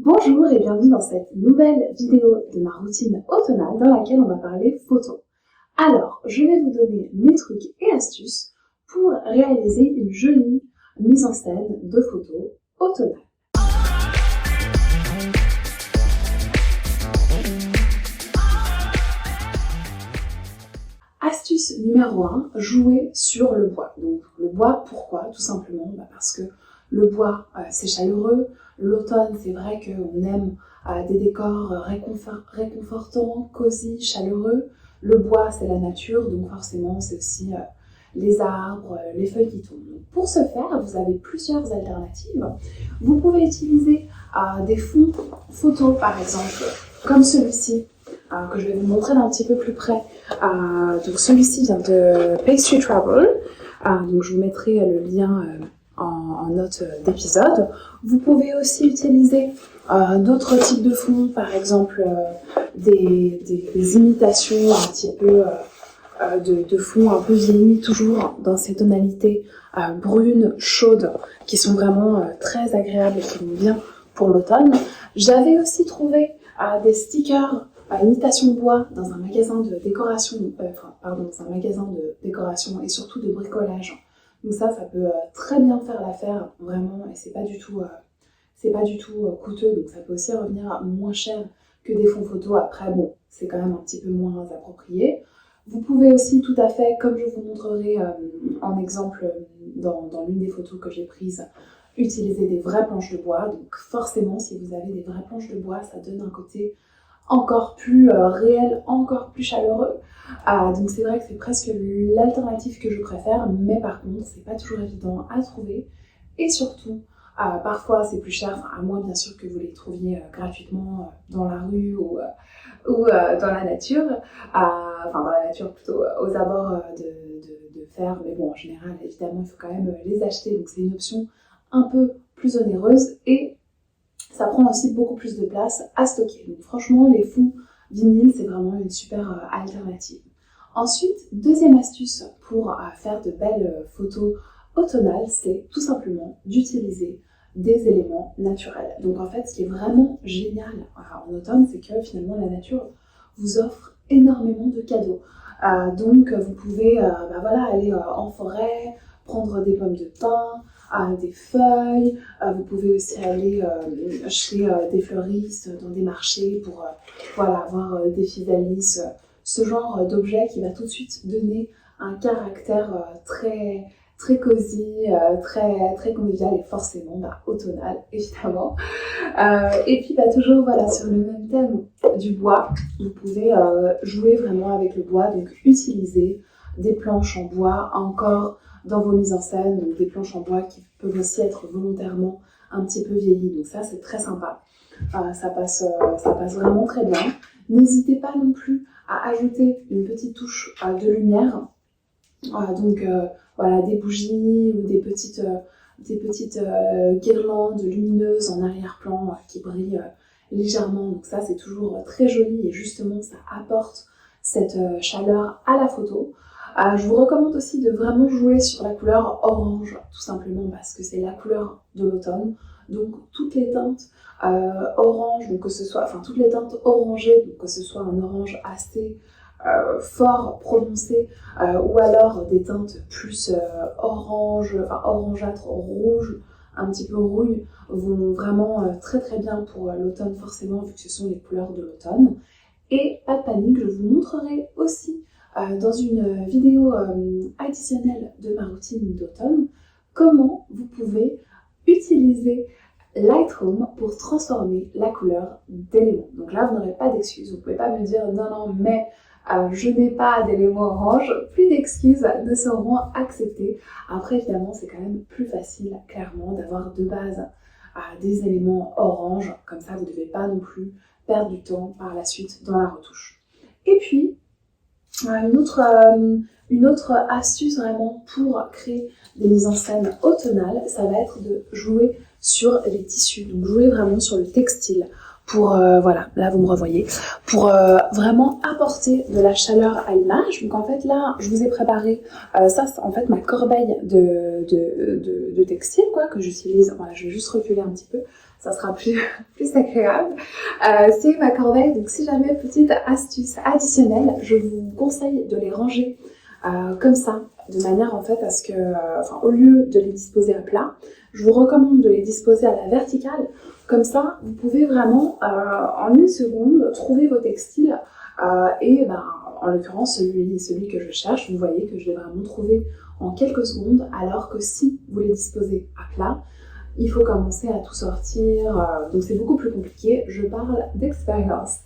Bonjour et bienvenue dans cette nouvelle vidéo de ma routine automnale dans laquelle on va parler photo. Alors, je vais vous donner mes trucs et astuces pour réaliser une jolie mise en scène de photos automnale. Astuce numéro 1, jouer sur le bois. Donc le bois, pourquoi? Tout simplement parce que le bois, c'est chaleureux. L'automne, c'est vrai qu'on aime des décors réconfortants, cosy, chaleureux. Le bois, c'est la nature, donc forcément, c'est aussi les arbres, les feuilles qui tombent. Donc, pour ce faire, vous avez plusieurs alternatives. Vous pouvez utiliser des fonds photos, par exemple, comme celui-ci, que je vais vous montrer d'un petit peu plus près. Donc celui-ci vient de Pastry Travel. Donc je vous mettrai le lien en note d'épisode. Vous pouvez aussi utiliser d'autres types de fonds, par exemple des imitations un petit peu de fonds un peu vieillis, toujours dans ces tonalités brunes, chaudes, qui sont vraiment très agréables et qui vont bien pour l'automne. J'avais aussi trouvé des stickers à imitation bois dans un magasin de décoration, et surtout de bricolage. Donc ça peut très bien faire l'affaire, vraiment, et c'est pas du tout coûteux, donc ça peut aussi revenir moins cher que des fonds photos. Après, bon, c'est quand même un petit peu moins approprié. Vous pouvez aussi tout à fait, comme je vous montrerai en exemple dans l'une des photos que j'ai prises, utiliser des vraies planches de bois. Donc forcément, si vous avez des vraies planches de bois, ça donne un côté encore plus réel, encore plus chaleureux. Donc c'est vrai que c'est presque l'alternative que je préfère, mais par contre c'est pas toujours évident à trouver, et surtout parfois c'est plus cher, à moins bien sûr que vous les trouviez gratuitement dans la rue ou dans la nature, dans la nature plutôt aux abords de ferme, mais bon en général évidemment il faut quand même les acheter, donc c'est une option un peu plus onéreuse et ça prend aussi beaucoup plus de place à stocker. Donc franchement, les fonds vinyles, c'est vraiment une super alternative. Ensuite, deuxième astuce pour faire de belles photos automnales, c'est tout simplement d'utiliser des éléments naturels. Donc en fait, ce qui est vraiment génial en automne, c'est que finalement la nature vous offre énormément de cadeaux. Donc vous pouvez aller en forêt, prendre des pommes de pin, des feuilles, vous pouvez aussi aller chez des fleuristes, dans des marchés pour avoir des physalis, ce genre d'objet qui va tout de suite donner un caractère très cosy, très convivial et forcément automnal évidemment. Et puis toujours sur le même thème du bois, vous pouvez jouer vraiment avec le bois, donc utiliser des planches en bois encore dans vos mises en scène, donc des planches en bois qui peuvent aussi être volontairement un petit peu vieillies, donc ça c'est très sympa, ça passe vraiment très bien. N'hésitez pas non plus à ajouter une petite touche de lumière, des bougies ou des petites guirlandes lumineuses en arrière-plan qui brillent légèrement, donc ça c'est toujours très joli et justement ça apporte cette chaleur à la photo. Je vous recommande aussi de vraiment jouer sur la couleur orange, tout simplement parce que c'est la couleur de l'automne. Donc toutes les teintes orange, donc toutes les teintes orangées, donc que ce soit un orange assez fort, prononcé, ou alors des teintes plus orangeâtre, rouge, un petit peu rouille, vont vraiment très très bien pour l'automne forcément, vu que ce sont les couleurs de l'automne. Et pas de panique, je vous montrerai aussi dans une vidéo additionnelle de ma routine d'automne, comment vous pouvez utiliser Lightroom pour transformer la couleur d'éléments. Donc là, vous n'aurez pas d'excuses, vous ne pouvez pas me dire non, mais je n'ai pas d'éléments orange, plus d'excuses ne seront acceptées. Après, évidemment, c'est quand même plus facile, clairement, d'avoir de base des éléments orange, comme ça, vous ne devez pas non plus perdre du temps par la suite dans la retouche. Et puis, une autre astuce vraiment pour créer des mises en scène automnales, ça va être de jouer sur les tissus, donc jouer vraiment sur le textile. pour, voilà, là vous me revoyez, pour vraiment apporter de la chaleur à l'image. Donc en fait là, je vous ai préparé, ça c'est en fait ma corbeille de textile quoi, que j'utilise. Voilà, je vais juste reculer un petit peu, ça sera plus, plus agréable. C'est ma corbeille, donc si jamais, petite astuce additionnelle, je vous conseille de les ranger comme ça, de manière en fait à ce que, au lieu de les disposer à plat, je vous recommande de les disposer à la verticale. Comme ça, vous pouvez vraiment, en une seconde, trouver vos textiles. Et en l'occurrence, celui que je cherche, vous voyez que je l'ai vraiment trouvé en quelques secondes, alors que si vous les disposez à plat, il faut commencer à tout sortir, donc c'est beaucoup plus compliqué, je parle d'expérience.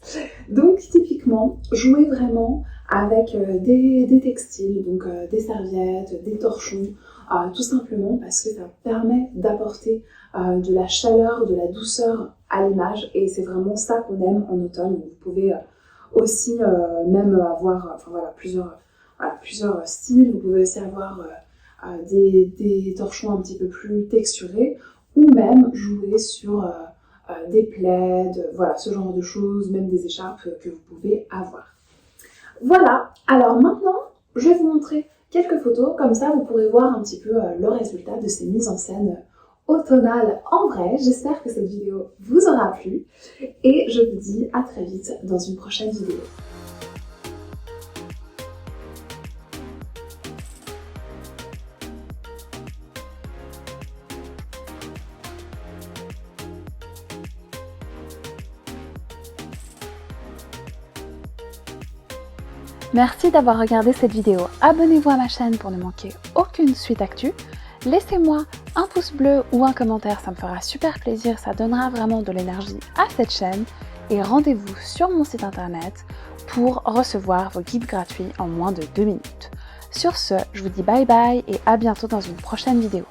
Donc typiquement, jouez vraiment avec des textiles, donc des serviettes, des torchons, tout simplement parce que ça permet d'apporter de la chaleur, de la douceur à l'image, et c'est vraiment ça qu'on aime en automne. Donc, vous pouvez aussi même avoir plusieurs styles, vous pouvez aussi avoir des torchons un petit peu plus texturés, ou même jouer sur des plaids, voilà, ce genre de choses, même des écharpes que vous pouvez avoir. Voilà, alors maintenant, je vais vous montrer quelques photos, comme ça vous pourrez voir un petit peu le résultat de ces mises en scène automnales en vrai. J'espère que cette vidéo vous aura plu et je vous dis à très vite dans une prochaine vidéo. Merci d'avoir regardé cette vidéo. Abonnez-vous à ma chaîne pour ne manquer aucune suite actu. Laissez-moi un pouce bleu ou un commentaire, ça me fera super plaisir, ça donnera vraiment de l'énergie à cette chaîne. Et rendez-vous sur mon site internet pour recevoir vos guides gratuits en moins de 2 minutes. Sur ce, je vous dis bye bye et à bientôt dans une prochaine vidéo.